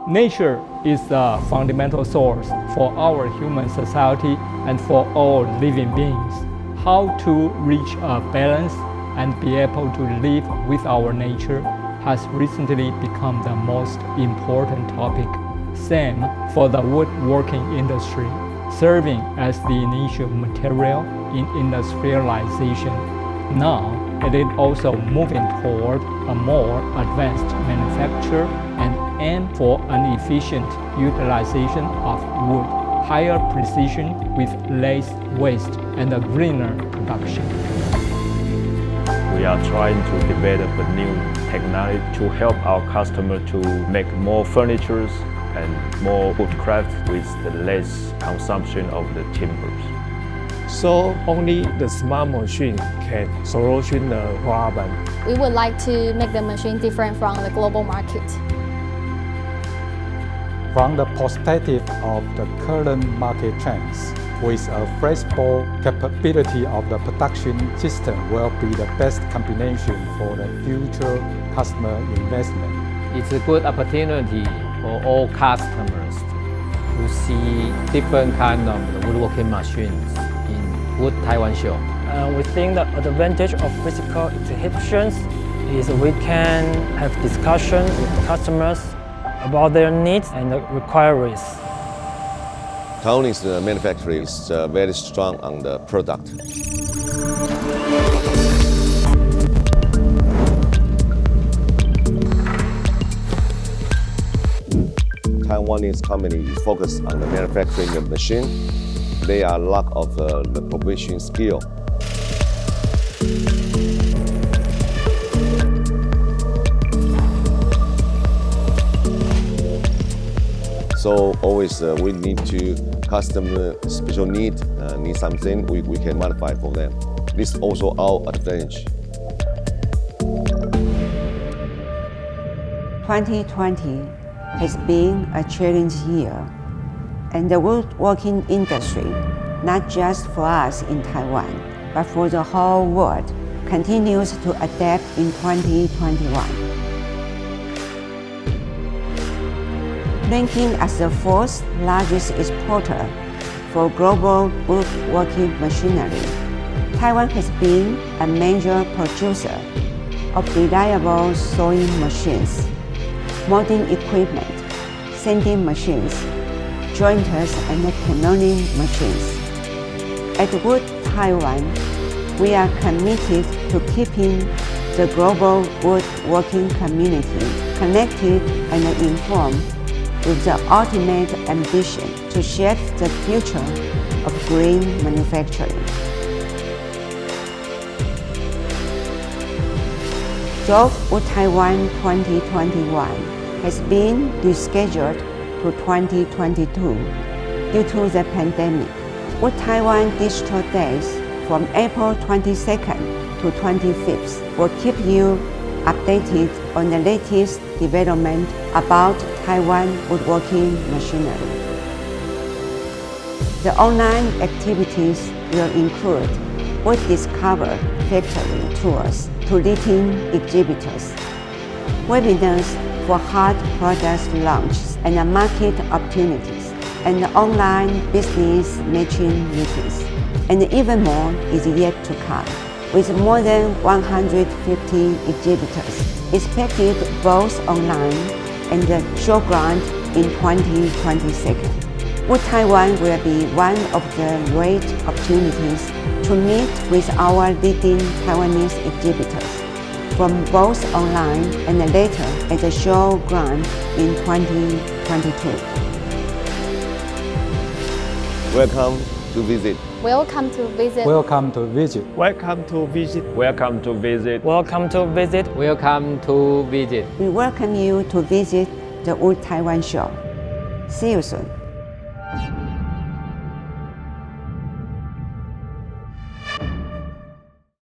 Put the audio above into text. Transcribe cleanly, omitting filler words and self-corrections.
Nature is a fundamental source for our human society and for all living beings. How to reach a balance and be able to live with our nature has recently become the most important topic. Same for the woodworking industry, serving as the initial material in industrialization. Now, it is also moving toward a more advanced manufacture and aim for an efficient utilization of wood, higher precision with less waste, and a greener production. We are trying to develop a new technology to help our customer to make more furniture and more woodcraft with the less consumption of the timbers. So only the smart machine can solution the problem. We would like to make the machine different from the global market. From the perspective of the current market trends, with a flexible capability of the production system will be the best combination for the future customer investment. It's a good opportunity for all customers to see different kind of woodworking machines in Wood Taiwan Show. We think the advantage of physical exhibitions is we can have discussions with customers about their needs and requirements. Taiwanese manufacturing is very strong on the product. Taiwanese company is focused on the manufacturing the machine. They are lack of the professional skill. So always we need to customer special need something we can modify for them. This is also our advantage. 2020 has been a challenging year, and the woodworking industry, not just for us in Taiwan, but for the whole world, continues to adapt in 2021. Ranking as the fourth largest exporter for global woodworking machinery, Taiwan has been a major producer of reliable sewing machines, molding equipment, sanding machines, jointers, and camming machines. At Wood Taiwan, we are committed to keeping the global woodworking community connected and informed with the ultimate ambition to shape the future of green manufacturing. Job Wood Taiwan 2021 has been rescheduled to 2022 due to the pandemic. Wood Taiwan Digital Days from April 22nd to 25th will keep you updated on the latest development about Taiwan woodworking machinery. The online activities will include Wood Discover Factory tours to leading exhibitors, webinars for hard products launches and market opportunities, and online business matching meetings. And even more is yet to come, with more than 150 exhibitors expected both online and the showground in 2022. Wood Taiwan will be one of the great opportunities to meet with our leading Taiwanese exhibitors from both online and later at the showground in 2022. Welcome to visit. Welcome to visit. Welcome to visit. Welcome to visit. Welcome to visit. Welcome to visit. Welcome to visit. We welcome you to visit the Wood Taiwan Show. See you soon.